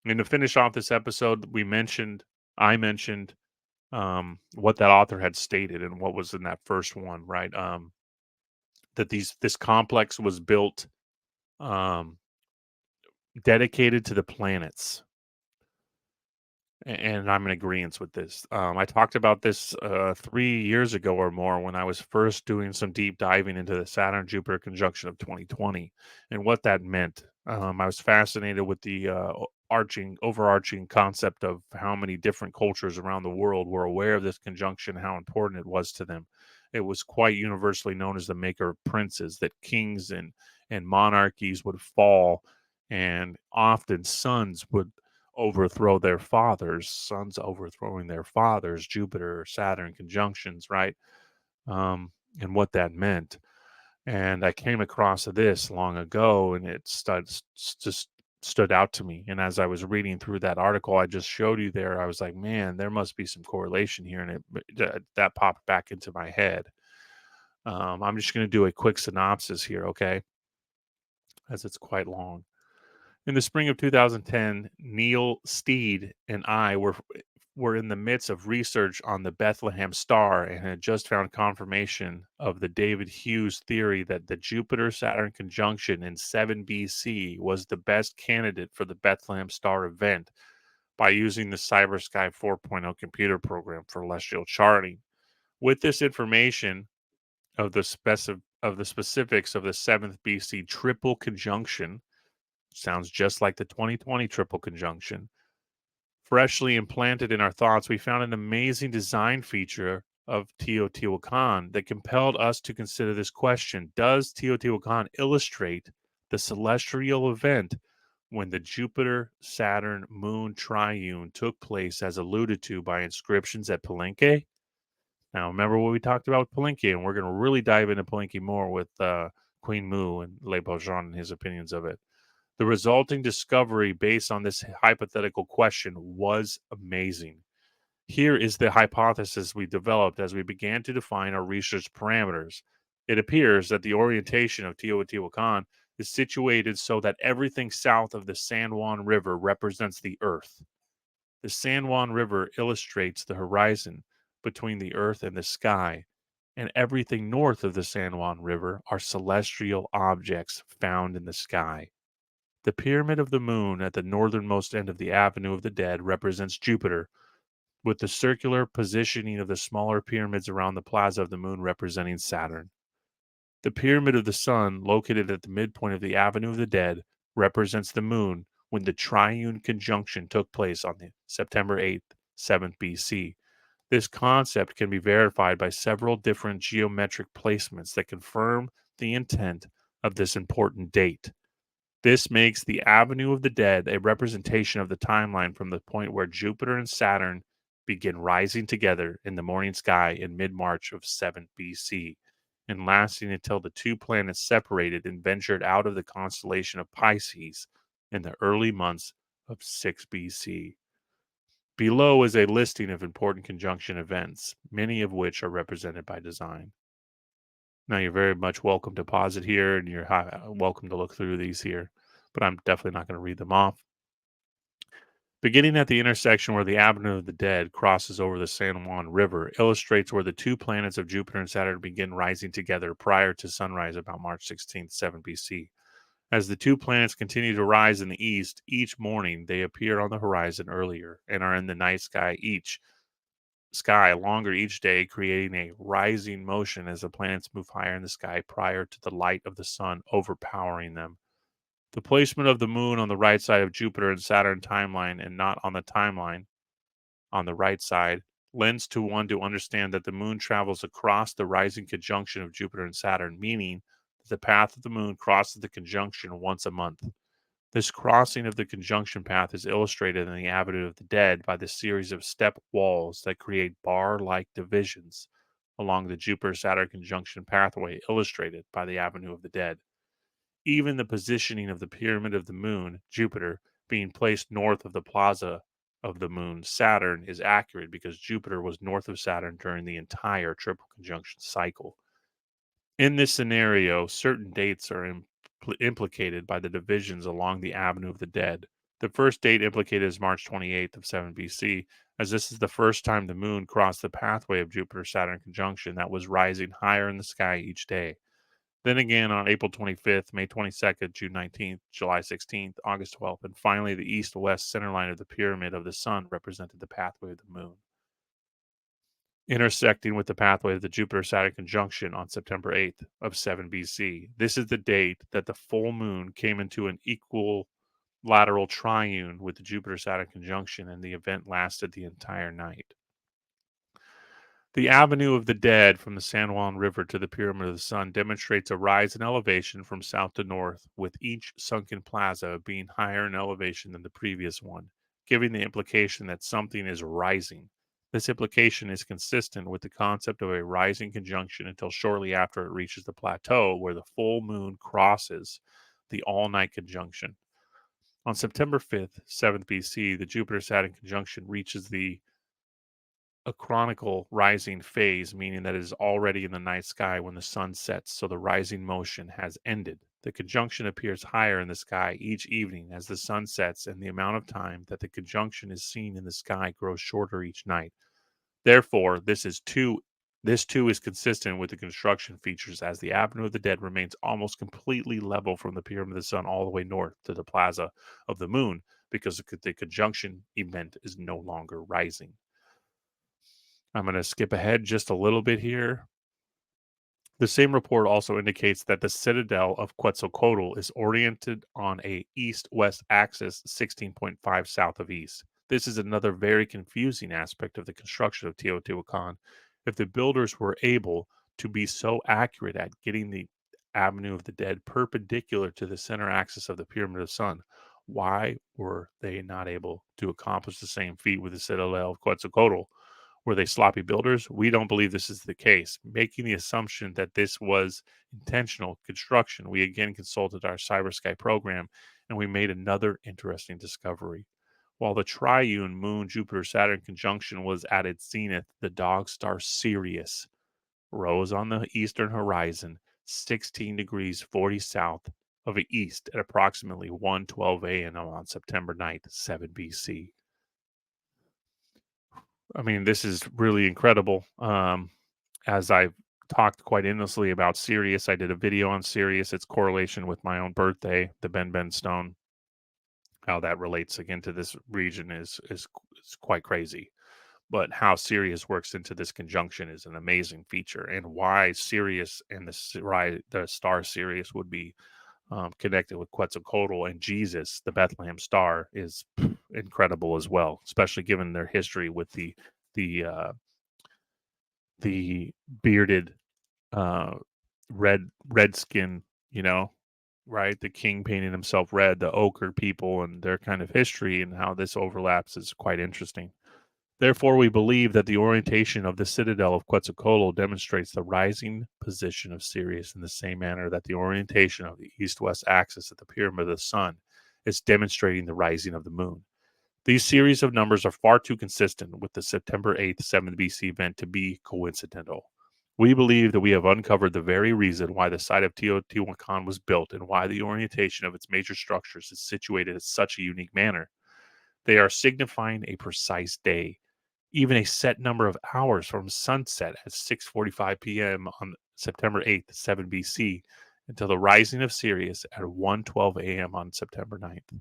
And to finish off this episode, I mentioned what that author had stated and what was in that first one, right? That this complex was built um, dedicated to the planets, and I'm in agreement with this. I talked about this 3 years ago or more when I was first doing some deep diving into the Saturn Jupiter conjunction of 2020 and what that meant. I was fascinated with the overarching concept of how many different cultures around the world were aware of this conjunction, how important it was to them. It was quite universally known as the maker of princes, that kings and monarchies would fall, and often sons would overthrow their fathers, sons overthrowing their fathers, Jupiter, Saturn conjunctions, right? And what that meant. And I came across this long ago, and just stood out to me. And as I was reading through that article I just showed you there, I was like, man, there must be some correlation here, and that popped back into my head. I'm just going to do a quick synopsis here, okay? As it's quite long. In the spring of 2010, Neil Steed and I were in the midst of research on the Bethlehem star and had just found confirmation of the David Hughes theory that the Jupiter Saturn conjunction in 7 BC was the best candidate for the Bethlehem star event by using the CyberSky 4.0 computer program for celestial charting. With this information of the specifics of the 7th BC triple conjunction, sounds just like the 2020 triple conjunction, freshly implanted in our thoughts, we found an amazing design feature of Teotihuacan that compelled us to consider this question: does Teotihuacan illustrate the celestial event when the Jupiter Saturn moon triune took place, as alluded to by inscriptions at Palenque? Now, remember what we talked about with Palenque, and we're going to really dive into Palenque more with Queen Mu and Le Beaujon and his opinions of it. The resulting discovery based on this hypothetical question was amazing. Here is the hypothesis we developed as we began to define our research parameters. It appears that the orientation of Teotihuacan is situated so that everything south of the San Juan River represents the Earth. The San Juan River illustrates the horizon between the Earth and the sky, and everything north of the San Juan River are celestial objects found in the sky. The pyramid of the moon at the northernmost end of the Avenue of the Dead represents Jupiter, with the circular positioning of the smaller pyramids around the plaza of the moon representing Saturn. The pyramid of the sun, located at the midpoint of the Avenue of the Dead, represents the moon when the triune conjunction took place on the September 8th, 7th BC. This concept can be verified by several different geometric placements that confirm the intent of this important date. This makes the Avenue of the Dead a representation of the timeline from the point where Jupiter and Saturn begin rising together in the morning sky in mid March of 7 BC, and lasting until the two planets separated and ventured out of the constellation of Pisces in the early months of 6 BC. Below is a listing of important conjunction events, many of which are represented by design. Now, you're very much welcome to pause it here, and you're welcome to look through these here, but I'm definitely not going to read them off. Beginning at the intersection where the Avenue of the Dead crosses over the San Juan River, illustrates where the two planets of Jupiter and Saturn begin rising together prior to sunrise about March 16th, 7 BC. As the two planets continue to rise in the east, each morning they appear on the horizon earlier and are in the night sky longer each day, creating a rising motion as the planets move higher in the sky prior to the light of the sun overpowering them. The placement of the moon on the right side of Jupiter and Saturn timeline and not on the timeline on the right side lends to one to understand that the moon travels across the rising conjunction of Jupiter and Saturn, meaning that the path of the moon crosses the conjunction once a month. This crossing of the conjunction path is illustrated in the Avenue of the Dead by the series of step walls that create bar-like divisions along the Jupiter-Saturn conjunction pathway illustrated by the Avenue of the Dead. Even the positioning of the pyramid of the moon, Jupiter, being placed north of the plaza of the moon, Saturn, is accurate because Jupiter was north of Saturn during the entire triple conjunction cycle. In this scenario, certain dates are implicated by the divisions along the Avenue of the Dead. The first date implicated is March 28th of 7 BC, as this is the first time the moon crossed the pathway of Jupiter-Saturn conjunction that was rising higher in the sky each day. Then again on April 25th, May 22nd, June 19th, July 16th, August 12th, and finally the east-west center line of the pyramid of the sun represented the pathway of the moon, intersecting with the pathway of the Jupiter-Saturn conjunction on September 8th of 7 BC. This is the date that the full moon came into an equilateral triune with the Jupiter-Saturn conjunction, and the event lasted the entire night. The Avenue of the Dead from the San Juan River to the Pyramid of the Sun demonstrates a rise in elevation from south to north, with each sunken plaza being higher in elevation than the previous one, giving the implication that something is rising. This implication is consistent with the concept of a rising conjunction until shortly after it reaches the plateau where the full moon crosses the all night conjunction. On September 5th, 7th BC, the Jupiter Saturn conjunction reaches the a chronicle rising phase, meaning that it is already in the night sky when the sun sets, so the rising motion has ended. The conjunction appears higher in the sky each evening as the sun sets, and the amount of time that the conjunction is seen in the sky grows shorter each night. Therefore, this too is consistent with the construction features, as the Avenue of the Dead remains almost completely level from the Pyramid of the Sun all the way north to the Plaza of the Moon, because the conjunction event is no longer rising. I'm going to skip ahead just a little bit here. The same report also indicates that the Citadel of Quetzalcoatl is oriented on a east-west axis 16.5 south of east. This is another very confusing aspect of the construction of Teotihuacan. If the builders were able to be so accurate at getting the Avenue of the Dead perpendicular to the center axis of the Pyramid of the Sun, why were they not able to accomplish the same feat with the Citadel of Quetzalcoatl? Were they sloppy builders? We don't believe this is the case. Making the assumption that this was intentional construction, we again consulted our Cyber Sky program, and we made another interesting discovery. While the triune Moon Jupiter Saturn conjunction was at its zenith, the dog star Sirius rose on the eastern horizon, 16 degrees 40 south of the east at approximately 1:12 a.m. on September 9th, 7 BC. I mean, this is really incredible. As I've talked quite endlessly about Sirius, I did a video on Sirius, its correlation with my own birthday, the Ben stone. How that relates again to this region is quite crazy. But how Sirius works into this conjunction is an amazing feature, and why Sirius and the star Sirius would be connected with Quetzalcoatl and Jesus, the Bethlehem star, is incredible as well, especially given their history with the uh, the bearded uh, red skin, right? The king painting himself red, the ochre people, and their kind of history and how this overlaps is quite interesting. Therefore, we believe that the orientation of the Citadel of Quetzalcoatl demonstrates the rising position of Sirius in the same manner that the orientation of the east-west axis of the Pyramid of the Sun is demonstrating the rising of the Moon. These series of numbers are far too consistent with the September 8th, 7th BC event to be coincidental. We believe that we have uncovered the very reason why the site of Teotihuacan was built and why the orientation of its major structures is situated in such a unique manner. They are signifying a precise day, even a set number of hours from sunset at 6:45 p.m. on September 8th, 7 BC, until the rising of Sirius at 1:12 a.m. on September 9th.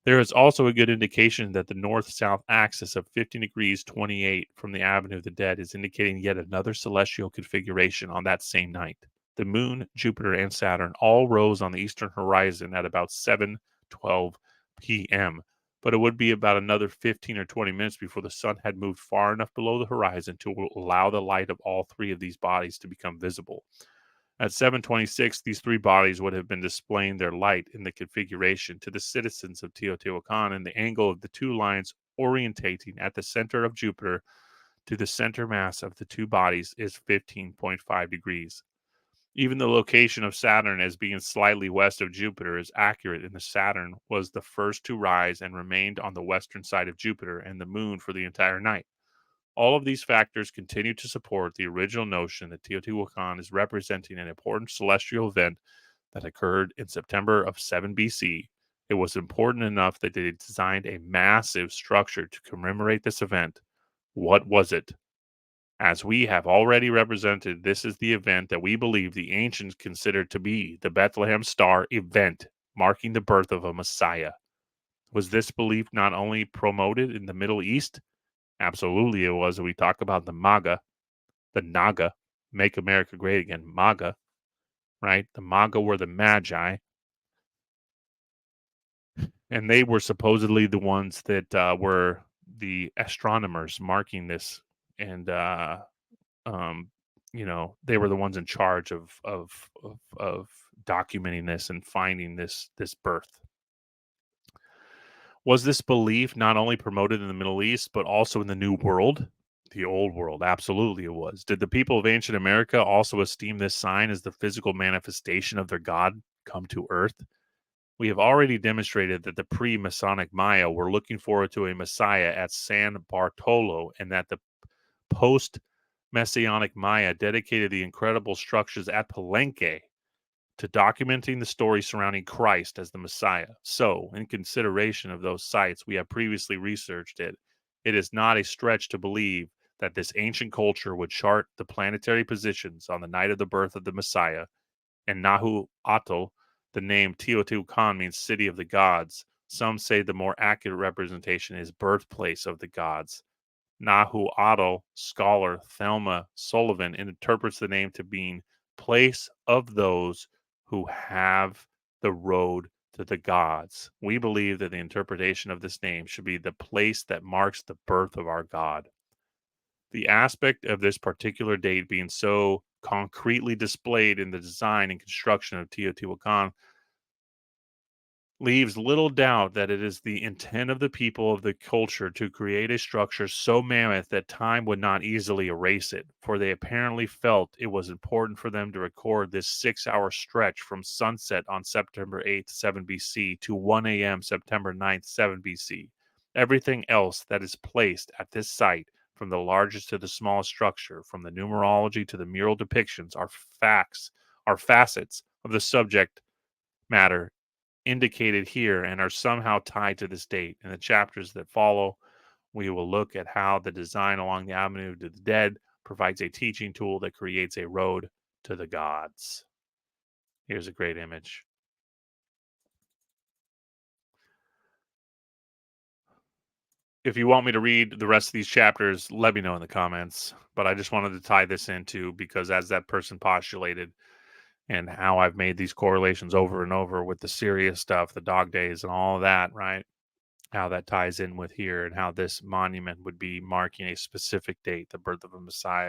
There is also a good indication that the north-south axis of 15 degrees 28 from the Avenue of the Dead is indicating yet another celestial configuration on that same night. The Moon, Jupiter, and Saturn all rose on the eastern horizon at about 7:12 p.m., but it would be about another 15 or 20 minutes before the sun had moved far enough below the horizon to allow the light of all three of these bodies to become visible. At 7:26, these three bodies would have been displaying their light in the configuration to the citizens of Teotihuacan, and the angle of the two lines orientating at the center of Jupiter to the center mass of the two bodies is 15.5 degrees. Even the location of Saturn as being slightly west of Jupiter is accurate, and the Saturn was the first to rise and remained on the western side of Jupiter and the Moon for the entire night. All of these factors continue to support the original notion that Teotihuacan is representing an important celestial event that occurred in September of 7 BC. It was important enough that they designed a massive structure to commemorate this event. What was it? As we have already represented, this is the event that we believe the ancients considered to be the Bethlehem Star event, marking the birth of a Messiah. Was this belief not only promoted in the Middle East? Absolutely, it was. We talk about the Naga, Make America Great Again, MAGA, right? The MAGA were the Magi, and they were supposedly the ones that were the astronomers marking this, and um, they were the ones in charge of documenting this and finding this birth. Was this belief not only promoted in the Middle East, but also in the New World? The Old World, absolutely it was. Did the people of ancient America also esteem this sign as the physical manifestation of their God come to Earth? We have already demonstrated that the pre Masonic Maya were looking forward to a Messiah at San Bartolo, and that the post Messianic Maya dedicated the incredible structures at Palenque to documenting the story surrounding Christ as the Messiah. So, in consideration of those sites, we have previously researched it. It is not a stretch to believe that this ancient culture would chart the planetary positions on the night of the birth of the Messiah. And Nahu Atl, the name Teotihuacan means city of the gods. Some say the more accurate representation is birthplace of the gods. Nahuatl scholar Thelma Sullivan interprets the name to mean place of those who have the road to the gods. We believe that the interpretation of this name should be the place that marks the birth of our God. The aspect of this particular date being so concretely displayed in the design and construction of Teotihuacan leaves little doubt that it is the intent of the people of the culture to create a structure so mammoth that time would not easily erase it, for they apparently felt it was important for them to record this 6-hour stretch from sunset on September 8th, 7 BC to 1 a.m. September 9th, 7 BC. Everything else that is placed at this site, from the largest to the smallest structure, from the numerology to the mural depictions, are facets of the subject matter indicated here and are somehow tied to this date. In the chapters that follow, we will look at how the design along the Avenue to the Dead provides a teaching tool that creates a road to the gods. Here's a great image. If you want me to read the rest of these chapters, let me know in the comments. But I just wanted to tie this into, because as that person postulated, and how I've made these correlations over and over with the Sirius stuff, the dog days, and all of that, right? How that ties in with here, and how this monument would be marking a specific date, the birth of a Messiah.